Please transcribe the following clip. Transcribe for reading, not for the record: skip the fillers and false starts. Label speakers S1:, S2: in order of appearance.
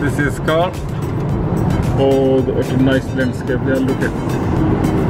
S1: This is called it's a nice landscape. Yeah, look at